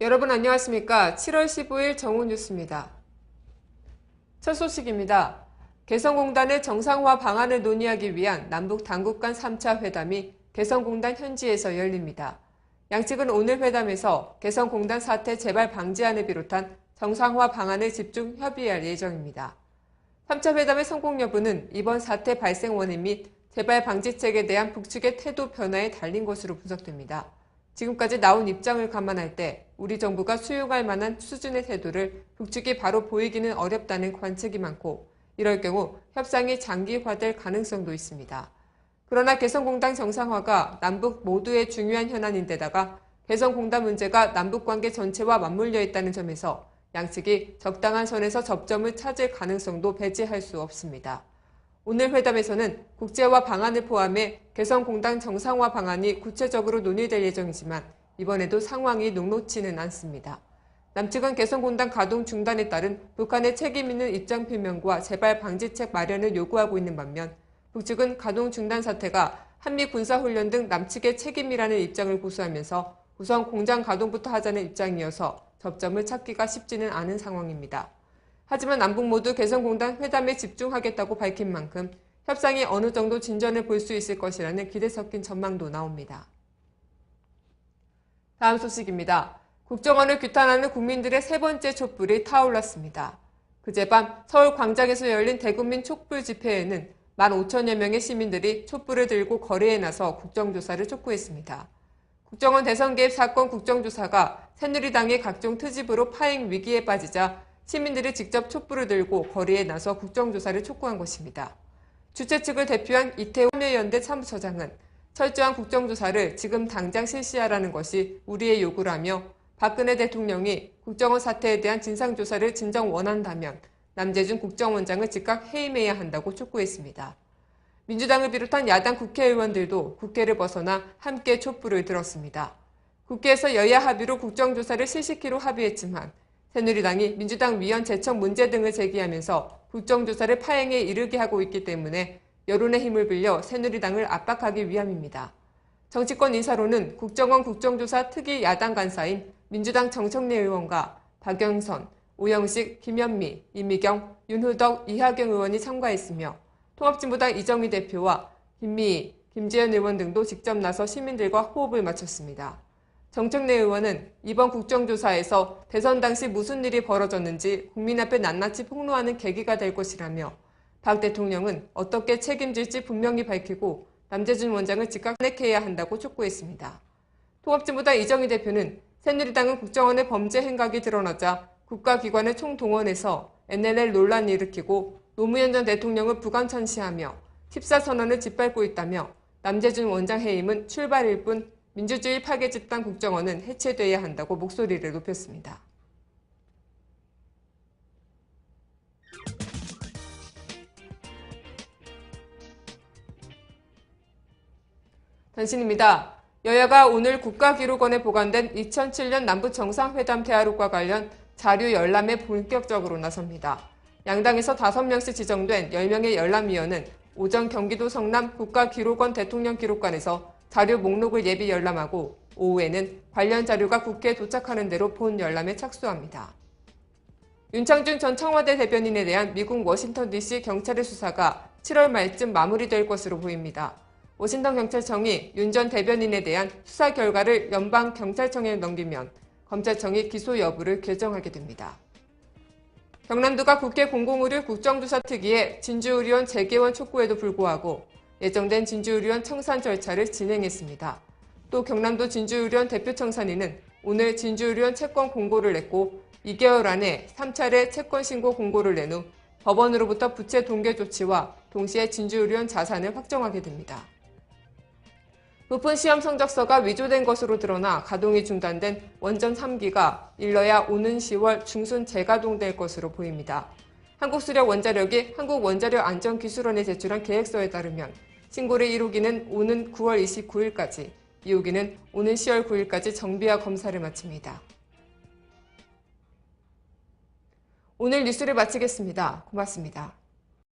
여러분 안녕하십니까? 7월 15일 정오 뉴스입니다. 첫 소식입니다. 개성공단의 정상화 방안을 논의하기 위한 남북 당국 간 3차 회담이 개성공단 현지에서 열립니다. 양측은 오늘 회담에서 개성공단 사태 재발 방지안을 비롯한 정상화 방안을 집중 협의할 예정입니다. 3차 회담의 성공 여부는 이번 사태 발생 원인 및 재발 방지책에 대한 북측의 태도 변화에 달린 것으로 분석됩니다. 지금까지 나온 입장을 감안할 때 우리 정부가 수용할 만한 수준의 태도를 북측이 바로 보이기는 어렵다는 관측이 많고 이럴 경우 협상이 장기화될 가능성도 있습니다. 그러나 개성공단 정상화가 남북 모두의 중요한 현안인데다가 개성공단 문제가 남북관계 전체와 맞물려 있다는 점에서 양측이 적당한 선에서 접점을 찾을 가능성도 배제할 수 없습니다. 오늘 회담에서는 국제화 방안을 포함해 개성공단 정상화 방안이 구체적으로 논의될 예정이지만 이번에도 상황이 녹록지는 않습니다. 남측은 개성공단 가동 중단에 따른 북한의 책임 있는 입장 표명과 재발 방지책 마련을 요구하고 있는 반면 북측은 가동 중단 사태가 한미 군사훈련 등 남측의 책임이라는 입장을 고수하면서 우선 공장 가동부터 하자는 입장이어서 접점을 찾기가 쉽지는 않은 상황입니다. 하지만 남북 모두 개성공단 회담에 집중하겠다고 밝힌 만큼 협상이 어느 정도 진전을 볼 수 있을 것이라는 기대 섞인 전망도 나옵니다. 다음 소식입니다. 국정원을 규탄하는 국민들의 세 번째 촛불이 타올랐습니다. 그제밤 서울 광장에서 열린 대국민 촛불 집회에는 15,000여 명의 시민들이 촛불을 들고 거리에 나서 국정조사를 촉구했습니다. 국정원 대선 개입 사건 국정조사가 새누리당의 각종 트집으로 파행 위기에 빠지자 시민들이 직접 촛불을 들고 거리에 나서 국정조사를 촉구한 것입니다. 주최 측을 대표한 이태호 참여연대 사무처장은 철저한 국정조사를 지금 당장 실시하라는 것이 우리의 요구라며 박근혜 대통령이 국정원 사태에 대한 진상조사를 진정 원한다면 남재준 국정원장을 즉각 해임해야 한다고 촉구했습니다. 민주당을 비롯한 야당 국회의원들도 국회를 벗어나 함께 촛불을 들었습니다. 국회에서 여야 합의로 국정조사를 실시키로 합의했지만 새누리당이 민주당 위원 제청 문제 등을 제기하면서 국정조사를 파행에 이르게 하고 있기 때문에 여론의 힘을 빌려 새누리당을 압박하기 위함입니다. 정치권 인사로는 국정원 국정조사 특위 야당 간사인 민주당 정청래 의원과 박영선, 오영식, 김현미, 이미경, 윤후덕, 이하경 의원이 참가했으며 통합진보당 이정희 대표와 김미희, 김재현 의원 등도 직접 나서 시민들과 호흡을 맞췄습니다. 정청래 의원은 이번 국정조사에서 대선 당시 무슨 일이 벌어졌는지 국민 앞에 낱낱이 폭로하는 계기가 될 것이라며 박 대통령은 어떻게 책임질지 분명히 밝히고 남재준 원장을 즉각 탄핵해야 한다고 촉구했습니다. 통합진보당 이정희 대표는 새누리당은 국정원의 범죄 행각이 드러나자 국가기관을 총동원해서 NLL 논란을 일으키고 노무현 전 대통령을 부관천시하며 14선언을 짓밟고 있다며 남재준 원장 해임은 출발일 뿐 민주주의 파괴 집단 국정원은 해체돼야 한다고 목소리를 높였습니다. 단신입니다. 여야가 오늘 국가기록원에 보관된 2007년 남북정상회담 대화록과 관련 자료 열람에 본격적으로 나섭니다. 양당에서 5명씩 지정된 10명의 열람위원은 오전 경기도 성남 국가기록원 대통령기록관에서 자료 목록을 예비 열람하고 오후에는 관련 자료가 국회에 도착하는 대로 본 열람에 착수합니다. 윤창준 전 청와대 대변인에 대한 미국 워싱턴 DC 경찰의 수사가 7월 말쯤 마무리될 것으로 보입니다. 워싱턴 경찰청이 윤 전 대변인에 대한 수사 결과를 연방경찰청에 넘기면 검찰청이 기소 여부를 결정하게 됩니다. 경남도가 국회 공공의료 국정조사 특위에 진주의료원 재개원 촉구에도 불구하고 예정된 진주의료원 청산 절차를 진행했습니다. 또 경남도 진주의료원 대표청산인은 오늘 진주의료원 채권 공고를 냈고 2개월 안에 3차례 채권 신고 공고를 낸 후 법원으로부터 부채 동결 조치와 동시에 진주의료원 자산을 확정하게 됩니다. 부푼 시험 성적서가 위조된 것으로 드러나 가동이 중단된 원전 3기가 일러야 오는 10월 중순 재가동될 것으로 보입니다. 한국수력 원자력이 한국원자력안전기술원에 제출한 계획서에 따르면 신고를 1호기는 오는 9월 29일까지, 2호기는 오는 10월 9일까지 정비와 검사를 마칩니다. 오늘 뉴스를 마치겠습니다. 고맙습니다.